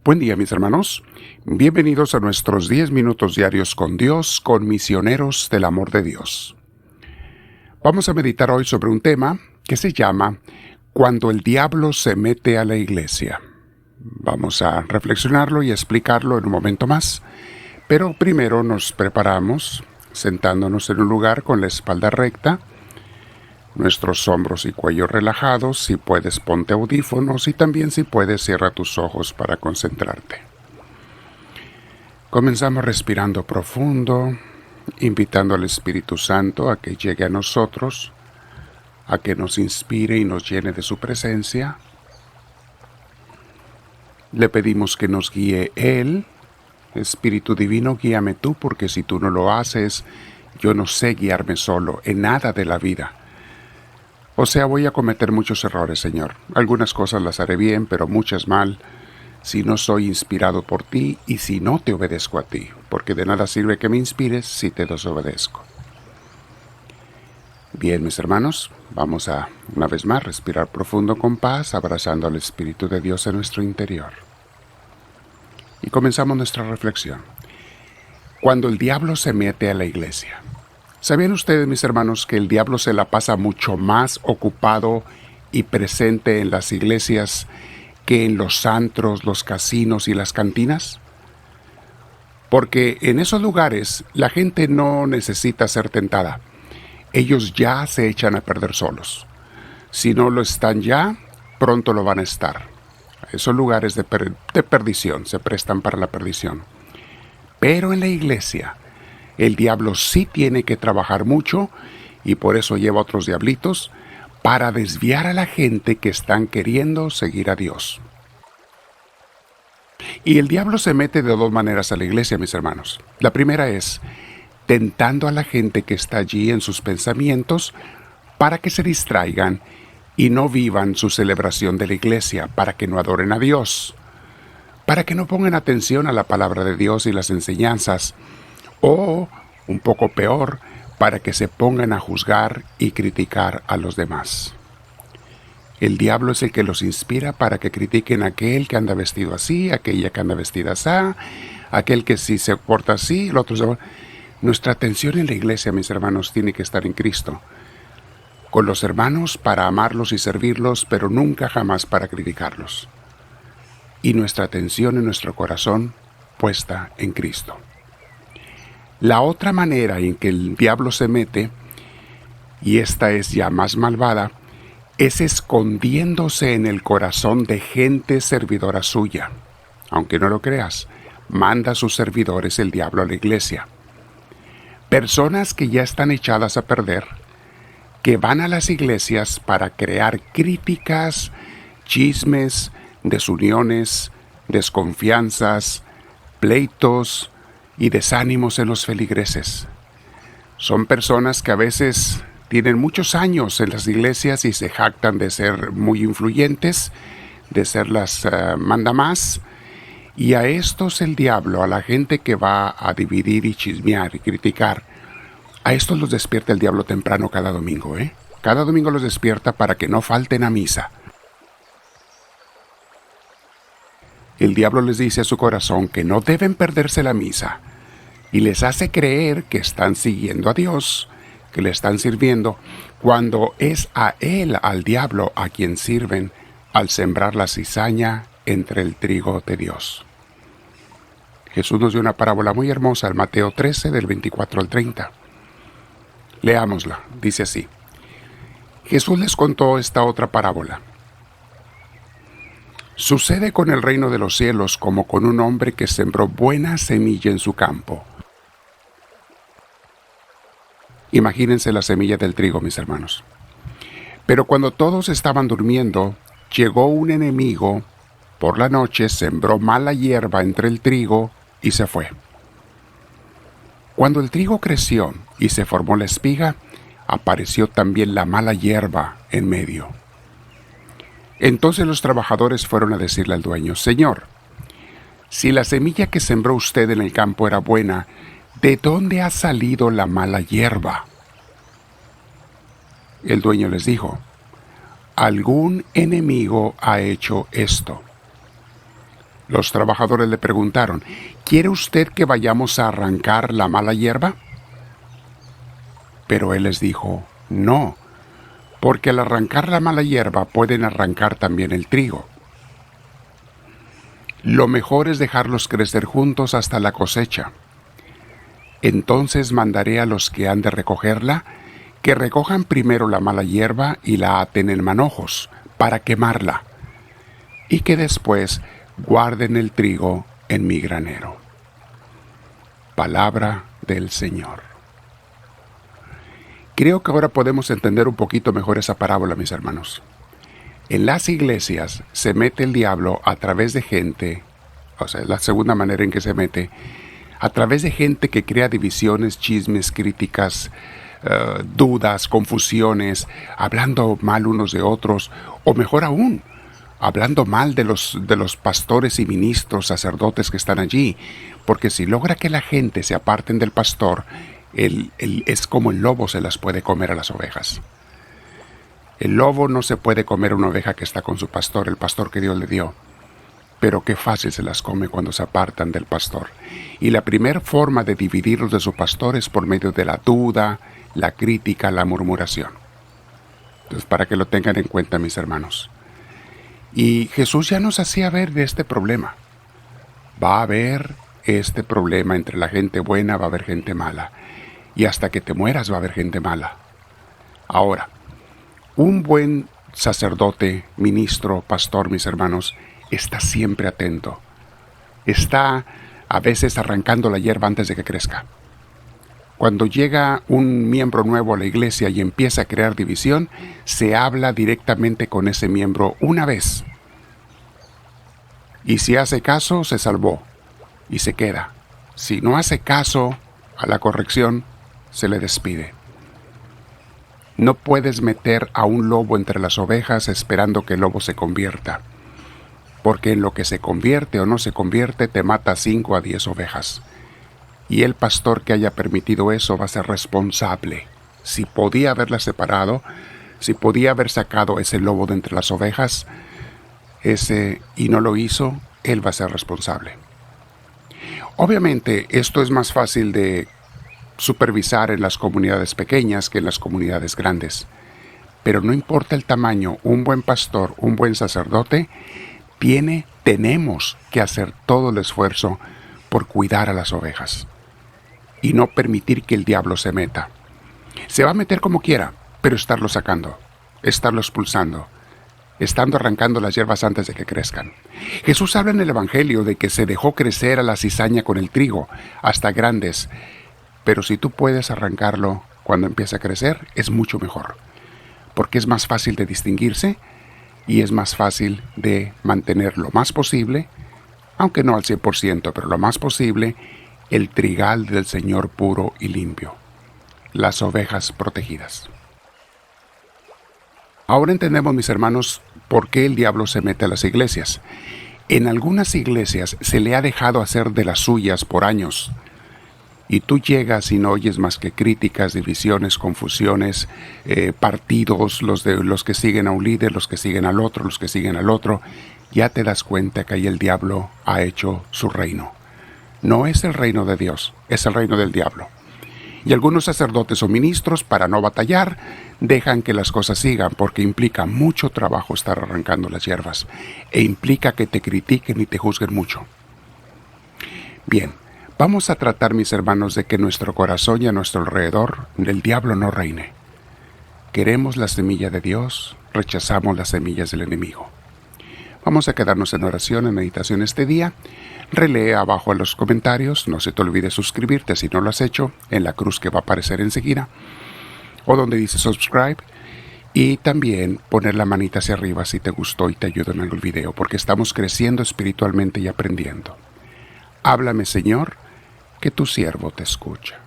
Buen día, mis hermanos. Bienvenidos a nuestros 10 minutos diarios con Dios, con misioneros del amor de Dios. Vamos a meditar hoy sobre un tema que se llama Cuando el diablo se mete a la iglesia. Vamos a reflexionarlo y explicarlo en un momento más, pero primero nos preparamos sentándonos en un lugar con la espalda recta, nuestros hombros y cuello relajados. Si puedes, ponte audífonos y también, si puedes, cierra tus ojos para concentrarte. Comenzamos respirando profundo, invitando al Espíritu Santo a que llegue a nosotros, a que nos inspire y nos llene de su presencia. Le pedimos que nos guíe Él. Espíritu Divino, guíame tú, porque si tú no lo haces, yo no sé guiarme solo en nada de la vida. O sea, voy a cometer muchos errores, Señor. Algunas cosas las haré bien, pero muchas mal, si no soy inspirado por ti y si no te obedezco a ti, porque de nada sirve que me inspires si te desobedezco. Bien, mis hermanos, vamos a, una vez más, respirar profundo con paz, abrazando al Espíritu de Dios en nuestro interior. Y comenzamos nuestra reflexión. Cuando el diablo se mete a la iglesia. ¿Sabían ustedes, mis hermanos, que el diablo se la pasa mucho más ocupado y presente en las iglesias que en los antros, los casinos y las cantinas? Porque en esos lugares la gente no necesita ser tentada. Ellos ya se echan a perder solos. Si no lo están ya, pronto lo van a estar. Esos lugares de perdición se prestan para la perdición. Pero en la iglesia, el diablo sí tiene que trabajar mucho y por eso lleva otros diablitos para desviar a la gente que están queriendo seguir a Dios. Y el diablo se mete de dos maneras a la iglesia, mis hermanos. La primera es tentando a la gente que está allí en sus pensamientos para que se distraigan y no vivan su celebración de la iglesia, para que no adoren a Dios, para que no pongan atención a la palabra de Dios y las enseñanzas, o, un poco peor, para que se pongan a juzgar y criticar a los demás. El diablo es el que los inspira para que critiquen a aquel que anda vestido así, aquella que anda vestida así, aquel que sí se porta así, el otro se... Nuestra atención en la iglesia, mis hermanos, tiene que estar en Cristo, con los hermanos para amarlos y servirlos, pero nunca jamás para criticarlos. Y nuestra atención en nuestro corazón puesta en Cristo. La otra manera en que el diablo se mete, y esta es ya más malvada, es escondiéndose en el corazón de gente servidora suya. Aunque no lo creas, manda a sus servidores el diablo a la iglesia. Personas que ya están echadas a perder, que van a las iglesias para crear críticas, chismes, desuniones, desconfianzas, pleitos y desánimos en los feligreses. Son personas que a veces tienen muchos años en las iglesias y se jactan de ser muy influyentes, de ser las mandamás, y a estos el diablo, a la gente que va a dividir y chismear y criticar, a estos los despierta el diablo temprano cada domingo, Cada domingo los despierta para que no falten a misa. El diablo les dice a su corazón que no deben perderse la misa y les hace creer que están siguiendo a Dios, que le están sirviendo, cuando es a él, al diablo, a quien sirven al sembrar la cizaña entre el trigo de Dios. Jesús nos dio una parábola muy hermosa en Mateo 13, del 24 al 30. Leámosla, dice así. Jesús les contó esta otra parábola. Sucede con el reino de los cielos como con un hombre que sembró buena semilla en su campo. Imagínense la semilla del trigo, mis hermanos. Pero cuando todos estaban durmiendo, llegó un enemigo, por la noche sembró mala hierba entre el trigo y se fue. Cuando el trigo creció y se formó la espiga, apareció también la mala hierba en medio. Entonces los trabajadores fueron a decirle al dueño, Señor, si la semilla que sembró usted en el campo era buena, ¿de dónde ha salido la mala hierba? El dueño les dijo, algún enemigo ha hecho esto. Los trabajadores le preguntaron: ¿quiere usted que vayamos a arrancar la mala hierba? Pero él les dijo: no, porque al arrancar la mala hierba pueden arrancar también el trigo. Lo mejor es dejarlos crecer juntos hasta la cosecha. Entonces mandaré a los que han de recogerla, que recojan primero la mala hierba y la aten en manojos, para quemarla, y que después guarden el trigo en mi granero. Palabra del Señor. Creo que ahora podemos entender un poquito mejor esa parábola, mis hermanos. En las iglesias se mete el diablo a través de gente, o sea, es la segunda manera en que se mete, a través de gente que crea divisiones, chismes, críticas, dudas, confusiones, hablando mal unos de otros, o mejor aún, hablando mal de los pastores y ministros, sacerdotes que están allí, porque si logra que la gente se aparten del pastor, es como el lobo se las puede comer a las ovejas. El lobo no se puede comer una oveja que está con su pastor, el pastor que Dios le dio, pero qué fácil se las come cuando se apartan del pastor. Y la primera forma de dividirlos de su pastor es por medio de la duda, la crítica, la murmuración. Entonces, para que lo tengan en cuenta, mis hermanos. Y Jesús ya nos hacía ver de este problema. Va a haber este problema entre la gente buena, va a haber gente mala. Y hasta que te mueras va a haber gente mala. Ahora, un buen sacerdote, ministro, pastor, mis hermanos, está siempre atento. Está a veces arrancando la hierba antes de que crezca. Cuando llega un miembro nuevo a la iglesia y empieza a crear división, se habla directamente con ese miembro una vez. Y si hace caso, se salvó y se queda. Si no hace caso a la corrección, se le despide. No puedes meter a un lobo entre las ovejas esperando que el lobo se convierta, porque en lo que se convierte o no se convierte te mata 5 a 10 ovejas. Y el pastor que haya permitido eso va a ser responsable. Si podía haberla separado, si podía haber sacado ese lobo de entre las ovejas, y no lo hizo, él va a ser responsable. Obviamente, esto es más fácil de supervisar en las comunidades pequeñas que en las comunidades grandes. Pero no importa el tamaño, un buen pastor, un buen sacerdote, tenemos que hacer todo el esfuerzo por cuidar a las ovejas y no permitir que el diablo se meta. Se va a meter como quiera, pero estarlo sacando, estarlo expulsando, estando arrancando las hierbas antes de que crezcan. Jesús habla en el Evangelio de que se dejó crecer a la cizaña con el trigo hasta grandes, pero si tú puedes arrancarlo cuando empieza a crecer, es mucho mejor, porque es más fácil de distinguirse y es más fácil de mantener lo más posible, aunque no al 100%, pero lo más posible, el trigal del Señor puro y limpio, las ovejas protegidas. Ahora entendemos, mis hermanos, por qué el diablo se mete a las iglesias. En algunas iglesias se le ha dejado hacer de las suyas por años, y tú llegas y no oyes más que críticas, divisiones, confusiones, partidos, los que siguen a un líder, los que siguen al otro, los que siguen al otro. Ya te das cuenta que ahí el diablo ha hecho su reino. No es el reino de Dios, es el reino del diablo. Y algunos sacerdotes o ministros, para no batallar, dejan que las cosas sigan, porque implica mucho trabajo estar arrancando las hierbas, e implica que te critiquen y te juzguen mucho. Bien. Vamos a tratar, mis hermanos, de que nuestro corazón y a nuestro alrededor el diablo no reine. Queremos la semilla de Dios, rechazamos las semillas del enemigo. Vamos a quedarnos en oración, en meditación este día. Relee abajo en los comentarios, no se te olvide suscribirte si no lo has hecho, en la cruz que va a aparecer enseguida, o donde dice subscribe, y también poner la manita hacia arriba si te gustó y te ayudó en el video, porque estamos creciendo espiritualmente y aprendiendo. Háblame, Señor, que tu siervo te escucha.